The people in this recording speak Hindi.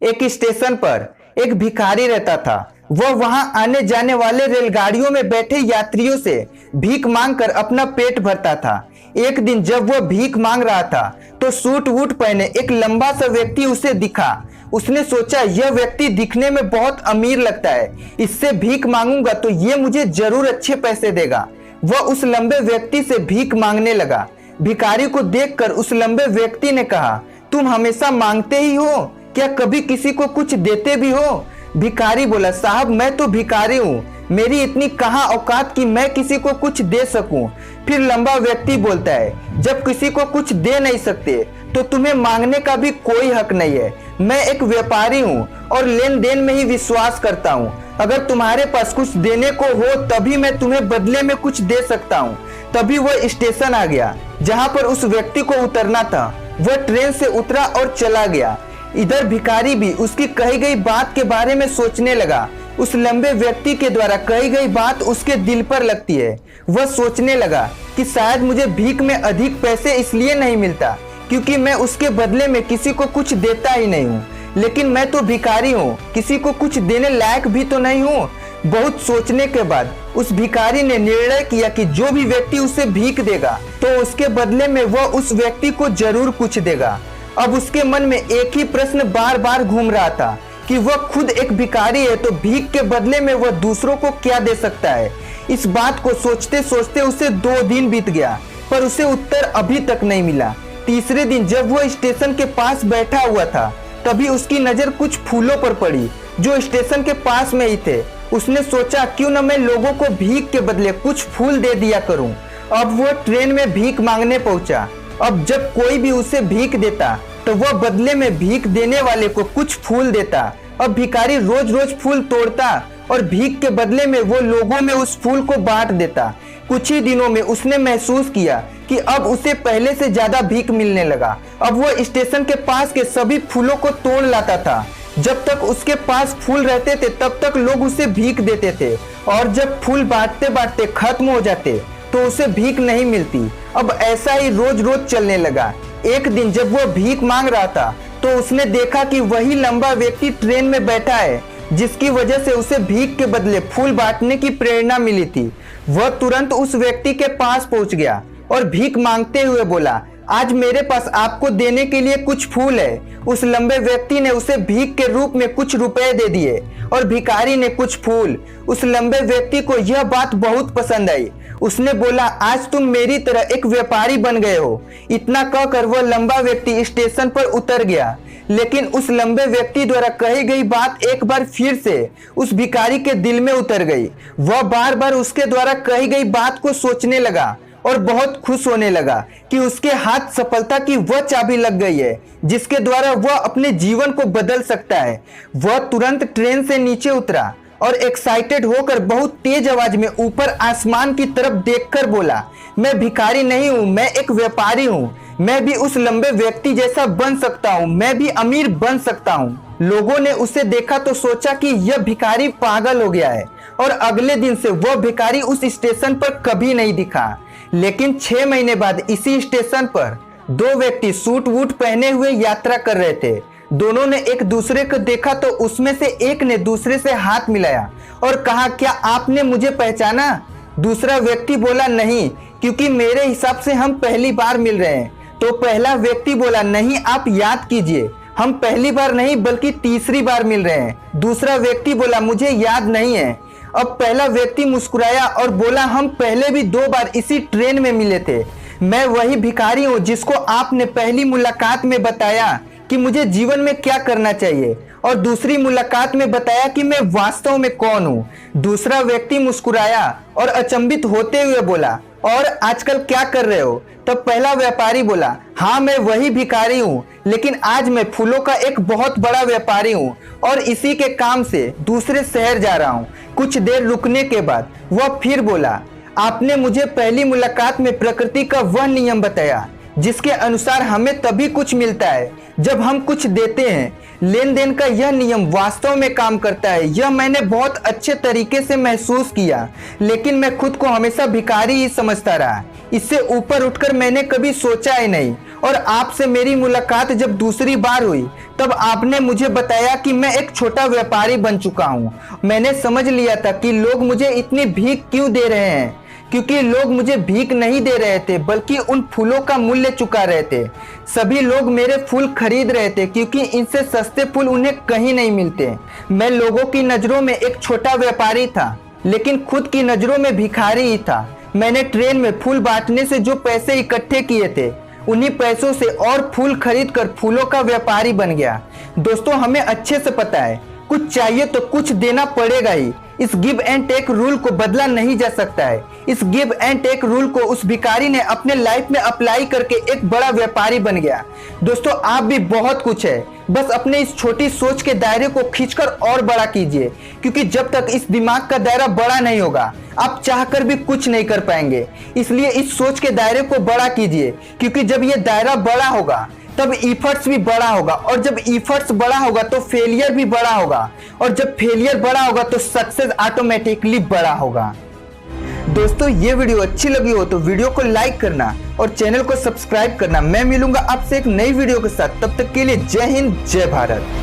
एक स्टेशन पर एक भिखारी रहता था। वह वहां आने जाने वाले रेलगाड़ियों में बैठे यात्रियों से भीख मांगकर अपना पेट भरता था। एक दिन जब वह भीख मांग रहा था तो सूट वूट पहने एक लंबा सा व्यक्ति उसे दिखा। उसने सोचा यह व्यक्ति दिखने में बहुत अमीर लगता है, इससे भीख मांगूंगा तो ये मुझे जरूर अच्छे पैसे देगा। वह उस लंबे व्यक्ति से भीख मांगने लगा। भिखारी को देखकर उस लंबे व्यक्ति ने कहा, तुम हमेशा मांगते ही हो, क्या कभी किसी को कुछ देते भी हो? भिखारी बोला, साहब मैं तो भिखारी हूँ, मेरी इतनी कहाँ औकात कि मैं किसी को कुछ दे सकूं। फिर लंबा व्यक्ति बोलता है, जब किसी को कुछ दे नहीं सकते तो तुम्हें मांगने का भी कोई हक नहीं है। मैं एक व्यापारी हूँ और लेन देन में ही विश्वास करता हूँ। अगर तुम्हारे पास कुछ देने को हो तभी मैं तुम्हें बदले में कुछ दे सकता हूँ। तभी वह स्टेशन आ गया जहाँ पर उस व्यक्ति को उतरना था। वह ट्रेन से उतरा और चला गया। इधर भिखारी भी उसकी कही गई बात के बारे में सोचने लगा। उस लंबे व्यक्ति के द्वारा कही गई बात उसके दिल पर लगती है। वह सोचने लगा कि शायद मुझे भीख में अधिक पैसे इसलिए नहीं मिलता क्योंकि मैं उसके बदले में किसी को कुछ देता ही नहीं हूँ। लेकिन मैं तो भिखारी हूँ, किसी को कुछ देने लायक भी तो नहीं हूँ। बहुत सोचने के बाद उस भिखारी ने निर्णय किया कि जो भी व्यक्ति उसे भीख देगा तो उसके बदले में वह उस व्यक्ति को जरूर कुछ देगा। अब उसके मन में एक ही प्रश्न बार बार घूम रहा था कि वह खुद एक भिखारी है तो भीख के बदले में वह दूसरों को क्या दे सकता है। इस बात को सोचते सोचते उसे 2 दिन बीत गया पर उसे उत्तर अभी तक नहीं मिला। तीसरे दिन जब वह स्टेशन के पास बैठा हुआ था तभी उसकी नजर कुछ फूलों पर पड़ी जो स्टेशन के पास में ही थे। उसने सोचा क्यों न मैं लोगों को भीख के बदले कुछ फूल दे दिया करूं। अब वह ट्रेन में भीख मांगने पहुंचा। अब जब कोई भी उसे भीख देता तो वह बदले में भीख देने वाले को कुछ फूल देता। अब भिखारी रोज रोज फूल तोड़ता और भीख के बदले में वो लोगों में उस फूल को बांट देता। कुछ ही दिनों में उसने महसूस किया कि अब उसे पहले से ज्यादा भीख मिलने लगा। अब वो स्टेशन के पास के सभी फूलों को तोड़ लाता था। जब तक उसके पास फूल रहते थे तब तक लोग उसे भीख देते थे और जब फूल बांटते बांटते खत्म हो जाते तो उसे भीख नहीं मिलती। अब ऐसा ही रोज रोज चलने लगा। एक दिन जब वह भीख मांग रहा था तो उसने देखा कि वही लंबा व्यक्ति ट्रेन में बैठा है जिसकी वजह से उसे भीख के बदले फूल बांटने की प्रेरणा मिली थी। वह तुरंत उस व्यक्ति के पास पहुंच गया और भीख मांगते हुए बोला, आज मेरे पास आपको देने के लिए कुछ फूल है। उस लंबे व्यक्ति ने उसे भीख के रूप में कुछ रुपए दे दिए और भिखारी ने कुछ फूल। उस लंबे व्यक्ति को यह बात बहुत पसंद आई। उसने बोला, आज तुम मेरी तरह एक व्यापारी बन गए हो। इतना कहकर वह लंबा व्यक्ति स्टेशन पर उतर गया। लेकिन उस लंबे व्यक्ति द्वारा कही गई बात एक बार फिर से उस भिखारी के दिल में उतर गई। वह बार बार उसके द्वारा कही गई बात को सोचने लगा और बहुत खुश होने लगा कि उसके हाथ सफलता की वह चाबी लग गई है जिसके द्वारा वह अपने जीवन को बदल सकता है। वह तुरंत ट्रेन से नीचे उतरा और एक्साइटेड होकर बहुत तेज आवाज में ऊपर आसमान की तरफ देखकर बोला, मैं भिखारी नहीं हूँ, मैं एक व्यापारी हूँ। मैं भी उस लंबे व्यक्ति जैसा बन सकता हूँ, मैं भी अमीर बन सकता हूँ। लोगों ने उसे देखा तो सोचा कि यह भिखारी पागल हो गया है और अगले दिन से वह भिखारी उस स्टेशन पर कभी नहीं दिखा। लेकिन 6 महीने बाद इसी स्टेशन पर 2 व्यक्ति सूट वूट पहने हुए यात्रा कर रहे थे। दोनों ने एक दूसरे को देखा तो उसमें से एक ने दूसरे से हाथ मिलाया और कहा, क्या आपने मुझे पहचाना? दूसरा व्यक्ति बोला, नहीं, क्योंकि मेरे हिसाब से हम पहली बार मिल रहे हैं। तो पहला व्यक्ति बोला, नहीं, आप याद कीजिए, हम पहली बार नहीं बल्कि तीसरी बार मिल रहे हैं। दूसरा व्यक्ति बोला, मुझे याद नहीं है। अब पहला व्यक्ति मुस्कुराया और बोला, हम पहले भी 2 बार इसी ट्रेन में मिले थे। मैं वही भिखारी हूँ जिसको आपने पहली मुलाकात में बताया कि मुझे जीवन में क्या करना चाहिए और दूसरी मुलाकात में बताया कि मैं वास्तव में कौन हूँ। दूसरा व्यक्ति मुस्कुराया और अचंभित होते हुए बोला, और आजकल क्या कर रहे हो? तब पहला व्यापारी बोला, हाँ, मैं वही भिखारी हूँ, लेकिन आज मैं फूलों का एक बहुत बड़ा व्यापारी हूँ और इसी के काम से दूसरे शहर जा रहा हूँ। कुछ देर रुकने के बाद वह फिर बोला, आपने मुझे पहली मुलाकात में प्रकृति का वह नियम बताया जिसके अनुसार हमें तभी कुछ मिलता है जब हम कुछ देते हैं। लेन देन का यह नियम वास्तव में काम करता है, यह मैंने बहुत अच्छे तरीके से महसूस किया, लेकिन मैं खुद को हमेशा भिखारी ही समझता रहा। इससे ऊपर उठकर मैंने कभी सोचा ही नहीं और आपसे मेरी मुलाकात जब दूसरी बार हुई तब आपने मुझे बताया कि मैं एक छोटा व्यापारी बन चुका हूँ। मैंने समझ लिया था कि लोग मुझे इतनी भीख क्यों दे रहे हैं, क्योंकि लोग मुझे भीख नहीं दे रहे थे बल्कि उन फूलों का मूल्य चुका रहे थे। सभी लोग मेरे फूल खरीद रहे थे क्योंकि इनसे सस्ते फूल उन्हें कहीं नहीं मिलते। मैं लोगों की नज़रों में एक छोटा व्यापारी था, लेकिन खुद की नज़रों में भिखारी ही था। मैंने ट्रेन में फूल बांटने से जो पैसे इकट्ठे किए थे, उन्हीं पैसों से और फूल खरीद कर फूलों का व्यापारी बन गया। दोस्तों, हमें अच्छे से पता है कुछ चाहिए तो कुछ देना पड़ेगा ही। इस गिव एंड टेक रूल को बदला नहीं जा सकता है। इस गिव एंड टेक रूल को उस भिखारी ने अपने लाइफ में अप्लाई करके एक बड़ा व्यापारी बन गया। दोस्तों, आप भी बहुत कुछ है, बस अपने इस छोटी सोच के दायरे को खींचकर और बड़ा कीजिए, क्योंकि जब तक इस दिमाग का दायरा बड़ा नहीं होगा आप चाहकर भी कुछ नहीं कर पाएंगे। इसलिए इस सोच के दायरे को बड़ा कीजिए, क्योंकि जब ये दायरा बड़ा होगा तब इफर्ट्स भी बड़ा होगा, और जब इफर्ट्स बड़ा होगा तो फेलियर भी बड़ा होगा, और जब फेलियर बड़ा होगा तो सक्सेस ऑटोमेटिकली बड़ा होगा। दोस्तों, ये वीडियो अच्छी लगी हो तो वीडियो को लाइक करना और चैनल को सब्सक्राइब करना। मैं मिलूंगा आपसे एक नई वीडियो के साथ, तब तक के लिए जय हिंद, जय भारत।